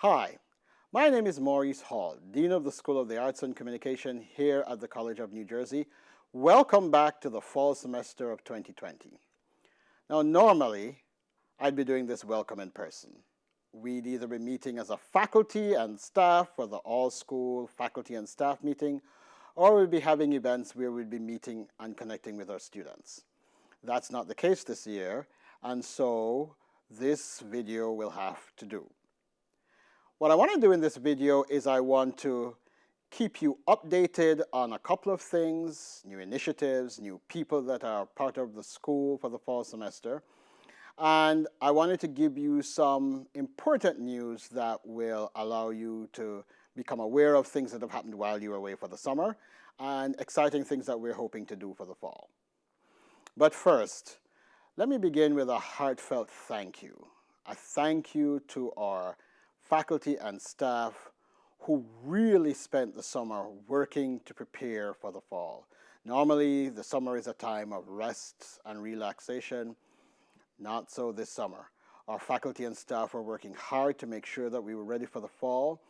Hi, my name is Maurice Hall, Dean of the School of the Arts and Communication here at the College of New Jersey. Welcome back to the fall semester of 2020. Now, normally, I'd be doing this welcome in person. We'd either be meeting as a faculty and staff for the all-school faculty and staff meeting, or we'd be having events where we'd be meeting and connecting with our students. That's not the case this year, and so this video will have to do. What I want to do in this video is I want to keep you updated on a couple of things, new initiatives, new people that are part of the school for the fall semester. And I wanted to give you some important news that will allow you to become aware of things that have happened while you were away for the summer and exciting things that we're hoping to do for the fall. But first, let me begin with a heartfelt thank you. A thank you to our faculty and staff who really spent the summer working to prepare for the fall. Normally, the summer is a time of rest and relaxation. Not so this summer. Our faculty and staff were working hard to make sure that we were ready for the fall.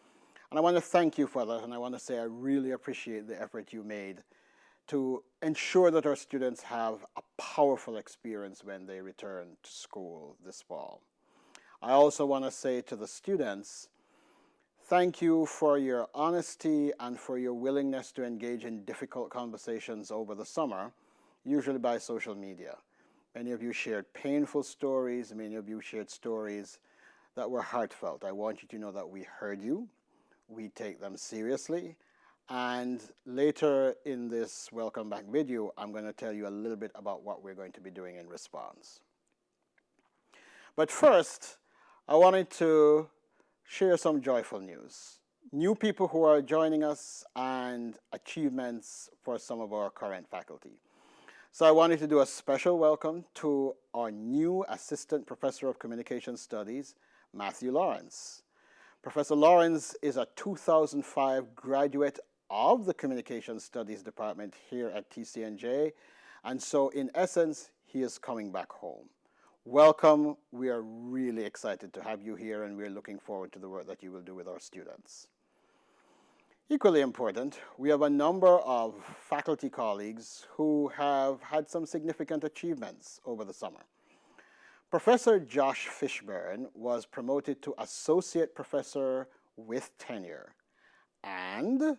And I want to thank you for that, and I want to say I really appreciate the effort you made to ensure that our students have a powerful experience when they return to school this fall. I also want to say to the students, thank you for your honesty and for your willingness to engage in difficult conversations over the summer, usually by social media. Many of you shared painful stories, many of you shared stories that were heartfelt. I want you to know that we heard you, we take them seriously, and later in this welcome back video, I'm going to tell you a little bit about what we're going to be doing in response. But first, I wanted to share some joyful news. New people who are joining us and achievements for some of our current faculty. So I wanted to do a special welcome to our new Assistant Professor of Communication Studies, Matthew Lawrence. Professor Lawrence is a 2005 graduate of the Communication Studies Department here at TCNJ, and so in essence, he is coming back home. Welcome. We are really excited to have you here, and we're looking forward to the work that you will do with our students. Equally important, we have a number of faculty colleagues who have had some significant achievements over the summer. Professor Josh Fishburne was promoted to Associate Professor with tenure, and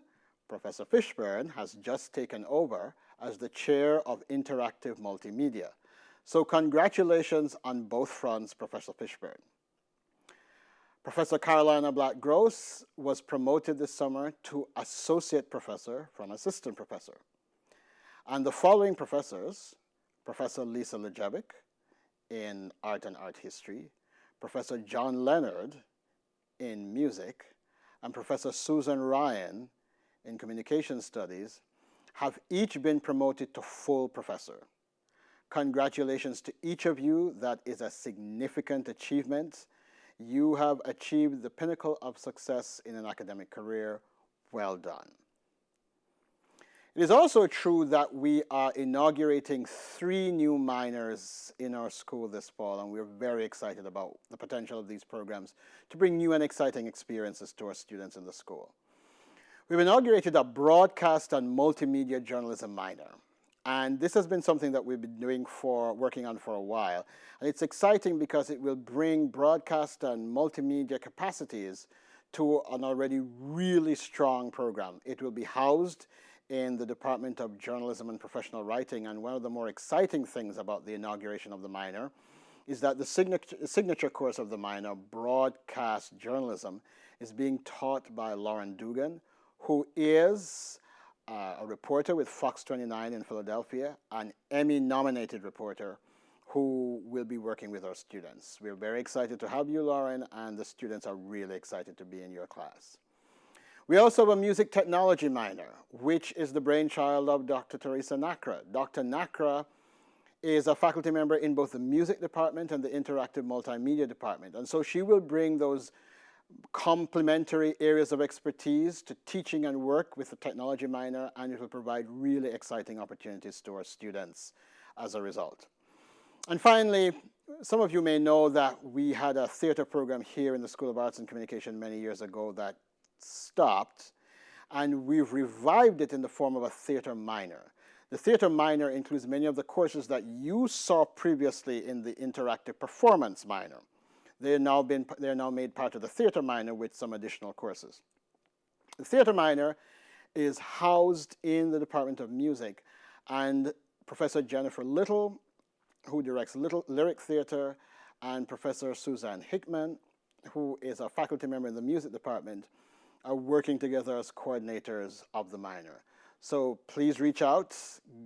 Professor Fishburne has just taken over as the Chair of Interactive Multimedia. So congratulations on both fronts, Professor Fishburne. Professor Carolina Black-Gross was promoted this summer to Associate Professor from Assistant Professor. And the following professors, Professor Lisa Lejevic in Art and Art History, Professor John Leonard in Music, and Professor Susan Ryan in Communication Studies, have each been promoted to full professor. Congratulations to each of you. That is a significant achievement. You have achieved the pinnacle of success in an academic career. Well done. It is also true that we are inaugurating 3 new minors in our school this fall, and we're very excited about the potential of these programs to bring new and exciting experiences to our students in the school. We've inaugurated a broadcast and multimedia journalism minor. And this has been something that we've been working on for a while. And it's exciting because it will bring broadcast and multimedia capacities to an already really strong program. It will be housed in the Department of Journalism and Professional Writing. And one of the more exciting things about the inauguration of the minor is that the signature course of the minor, Broadcast Journalism, is being taught by Lauren Dugan, who is a reporter with Fox 29 in Philadelphia, an Emmy-nominated reporter who will be working with our students. We're very excited to have you, Lauren, and the students are really excited to be in your class. We also have a music technology minor, which is the brainchild of Dr. Teresa Nakra. Dr. Nakra is a faculty member in both the music department and the interactive multimedia department, and so she will bring those complementary areas of expertise to teaching and work with the technology minor, and it will provide really exciting opportunities to our students as a result. And finally, Some of you may know that we had a theater program here in the School of Arts and Communication many years ago that stopped, and we've revived it in the form of a theater minor. The theater minor includes many of the courses that you saw previously in the interactive performance minor. They're now made part of the theater minor with some additional courses. The theater minor is housed in the Department of Music, and Professor Jennifer Little, who directs Lyric Theater, and Professor Suzanne Hickman, who is a faculty member in the music department, are working together as coordinators of the minor. So please reach out,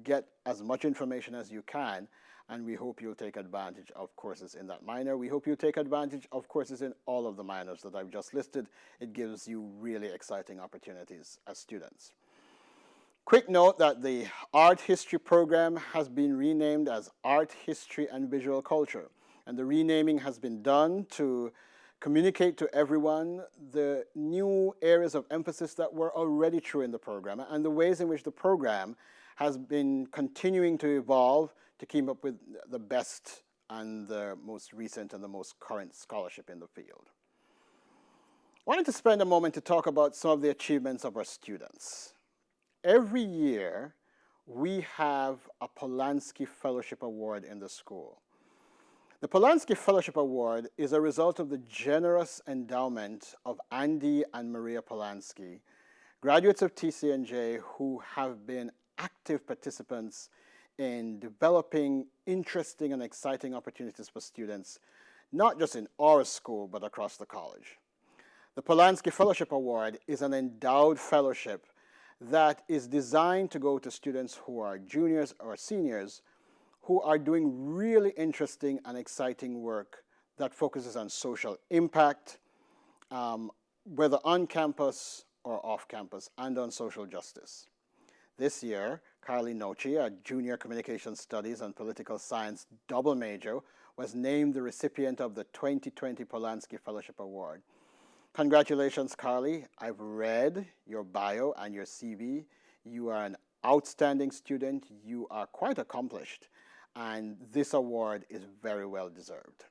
get as much information as you can, and we hope you'll take advantage of courses in that minor. We hope you'll take advantage of courses in all of the minors that I've just listed. It gives you really exciting opportunities as students. Quick note that the art history program has been renamed as Art History and Visual Culture. And the renaming has been done to communicate to everyone the new areas of emphasis that were already true in the program and the ways in which the program has been continuing to evolve to keep up with the best and the most recent and the most current scholarship in the field. I wanted to spend a moment to talk about some of the achievements of our students. Every year, we have a Polanski Fellowship Award in the school. The Polanski Fellowship Award is a result of the generous endowment of Andy and Maria Polanski, graduates of TCNJ who have been active participants in developing interesting and exciting opportunities for students, not just in our school, but across the college. The Polanski Fellowship Award is an endowed fellowship that is designed to go to students who are juniors or seniors who are doing really interesting and exciting work that focuses on social impact, whether on campus or off campus, and on social justice. This year, Carly Nochi, a junior communication studies and political science double major, was named the recipient of the 2020 Polanski Fellowship Award. Congratulations, Carly. I've read your bio and your CV. You are an outstanding student. You are quite accomplished, and this award is very well deserved.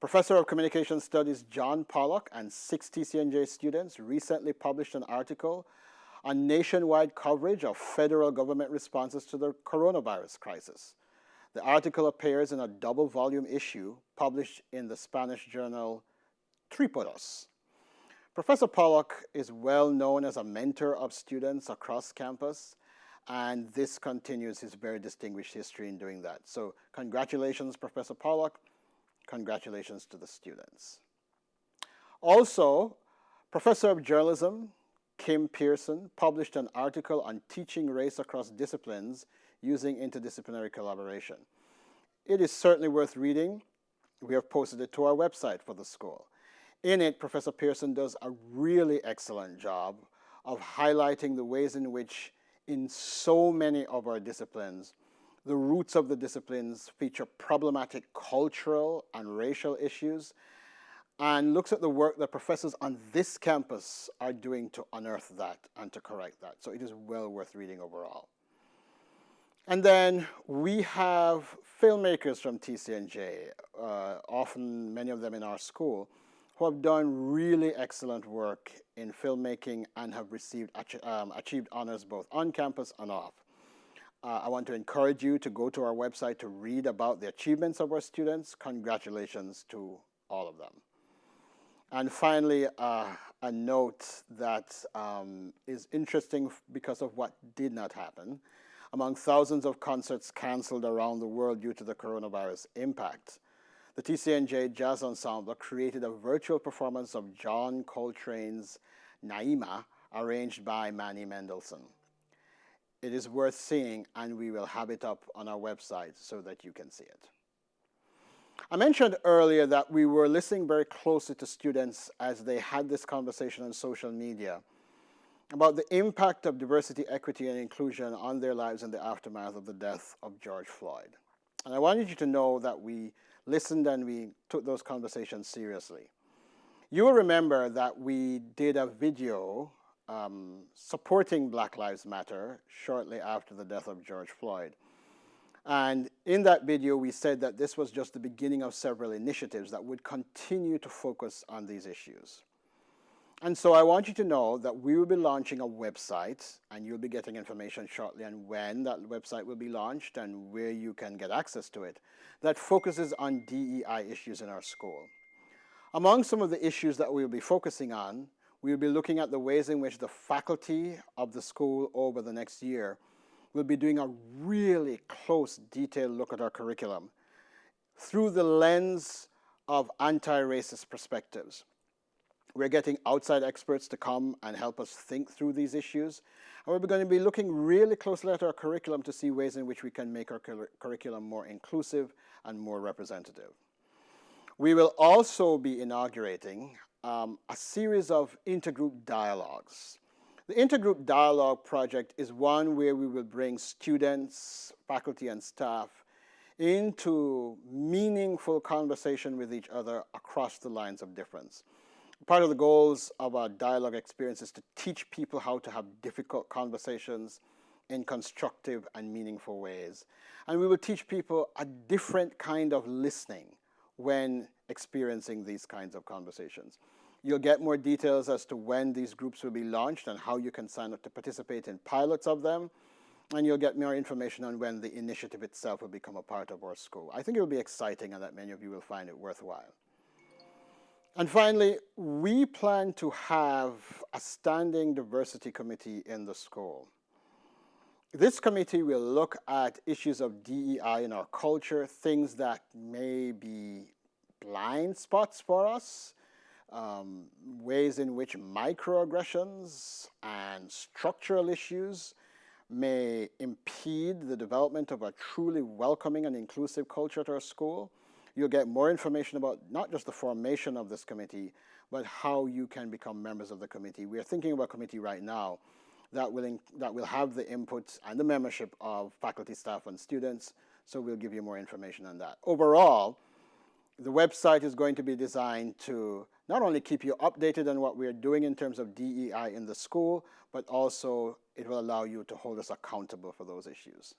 Professor of Communication Studies John Pollock and 6 TCNJ students recently published an article on nationwide coverage of federal government responses to the coronavirus crisis. The article appears in a double volume issue published in the Spanish journal Trípodos. Professor Pollock is well known as a mentor of students across campus, and this continues his very distinguished history in doing that. So congratulations, Professor Pollock. Congratulations to the students. Also, Professor of Journalism Kim Pearson published an article on teaching race across disciplines using interdisciplinary collaboration. It is certainly worth reading. We have posted it to our website for the school. In it, Professor Pearson does a really excellent job of highlighting the ways in which in so many of our disciplines, the roots of the disciplines feature problematic cultural and racial issues, and looks at the work that professors on this campus are doing to unearth that and to correct that. So it is well worth reading overall. And then we have filmmakers from TCNJ, often many of them in our school, who have done really excellent work in filmmaking and have achieved honors both on campus and off. I want to encourage you to go to our website to read about the achievements of our students. Congratulations to all of them. And finally, a note that is interesting because of what did not happen. Among thousands of concerts canceled around the world due to the coronavirus impact, the TCNJ Jazz Ensemble created a virtual performance of John Coltrane's Naima, arranged by Manny Mendelssohn. It is worth seeing, and we will have it up on our website so that you can see it. I mentioned earlier that we were listening very closely to students as they had this conversation on social media about the impact of diversity, equity, and inclusion on their lives in the aftermath of the death of George Floyd. And I wanted you to know that we listened and we took those conversations seriously. You will remember that we did a video supporting Black Lives Matter shortly after the death of George Floyd. And in that video, we said that this was just the beginning of several initiatives that would continue to focus on these issues. And so I want you to know that we will be launching a website, and you'll be getting information shortly on when that website will be launched and where you can get access to it, that focuses on DEI issues in our school. Among some of the issues that we'll be focusing on, we'll be looking at the ways in which the faculty of the school over the next year will be doing a really close, detailed look at our curriculum through the lens of anti-racist perspectives. We're getting outside experts to come and help us think through these issues. And we're going to be looking really closely at our curriculum to see ways in which we can make our curriculum more inclusive and more representative. We will also be inaugurating a series of intergroup dialogues. The intergroup dialogue project is one where we will bring students, faculty, and staff into meaningful conversation with each other across the lines of difference. Part of the goals of our dialogue experience is to teach people how to have difficult conversations in constructive and meaningful ways. And we will teach people a different kind of listening when experiencing these kinds of conversations. You'll get more details as to when these groups will be launched and how you can sign up to participate in pilots of them. And you'll get more information on when the initiative itself will become a part of our school. I think it will be exciting and that many of you will find it worthwhile. And finally, we plan to have a standing diversity committee in the school. This committee will look at issues of DEI in our culture, things that may be blind spots for us, ways in which microaggressions and structural issues may impede the development of a truly welcoming and inclusive culture at our school. You'll get more information about not just the formation of this committee, but how you can become members of the committee. We are thinking about a committee right now that will have the inputs and the membership of faculty, staff, and students, so we'll give you more information on that. Overall, the website is going to be designed to not only keep you updated on what we're doing in terms of DEI in the school, but also it will allow you to hold us accountable for those issues.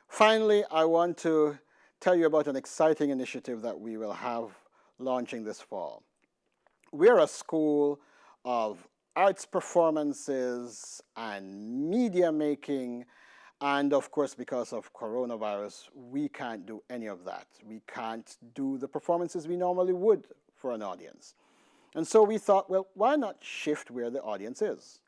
Finally, I want to tell you about an exciting initiative that we will have launching this fall. We're a school of arts performances and media making, and of course, because of coronavirus, we can't do any of that. We can't do the performances we normally would for an audience. And so we thought, well, why not shift where the audience is?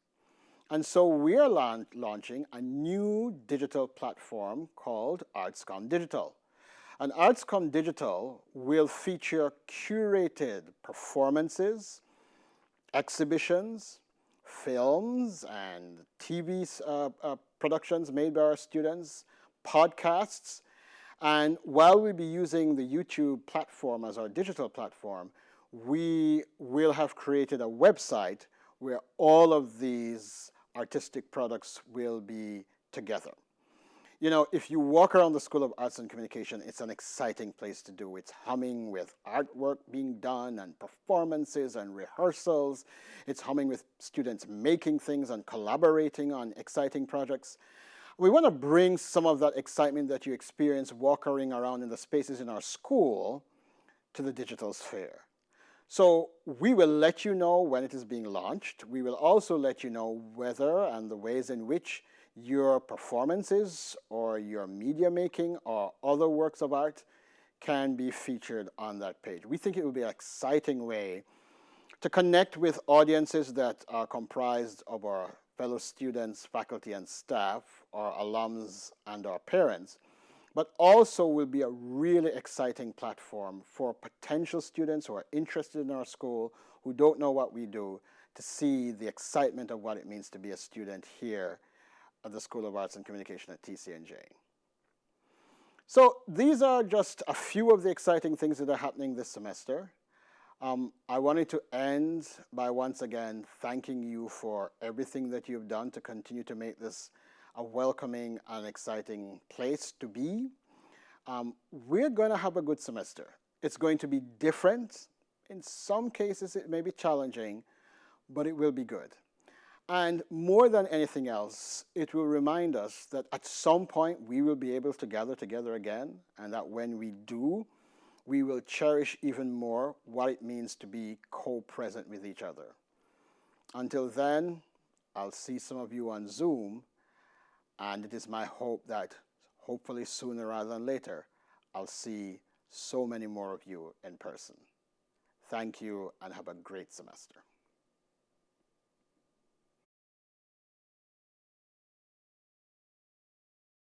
And so we're launching a new digital platform called ArtsComm Digital. And ArtsComm Digital will feature curated performances, exhibitions, films, and TV productions made by our students, podcasts. And while we'll be using the YouTube platform as our digital platform, we will have created a website where all of these artistic products will be together. You know, if you walk around the School of Arts and Communication, it's an exciting place to do. It's humming with artwork being done and performances and rehearsals. It's humming with students making things and collaborating on exciting projects. We want to bring some of that excitement that you experience walking around in the spaces in our school to the digital sphere. So we will let you know when it is being launched. We will also let you know whether and the ways in which your performances or your media making or other works of art can be featured on that page. We think it will be an exciting way to connect with audiences that are comprised of our fellow students, faculty, and staff, our alums, and our parents, but also will be a really exciting platform for potential students who are interested in our school, who don't know what we do, to see the excitement of what it means to be a student here at the School of Arts and Communication at TCNJ. So these are just a few of the exciting things that are happening this semester. I wanted to end by once again thanking you for everything that you've done to continue to make this a welcoming and exciting place to be. We're going to have a good semester. It's going to be different. In some cases, it may be challenging, but it will be good. And more than anything else, it will remind us that at some point we will be able to gather together again, and that when we do, we will cherish even more what it means to be co-present with each other. Until then, I'll see some of you on Zoom, and it is my hope that hopefully sooner rather than later, I'll see so many more of you in person. Thank you and have a great semester.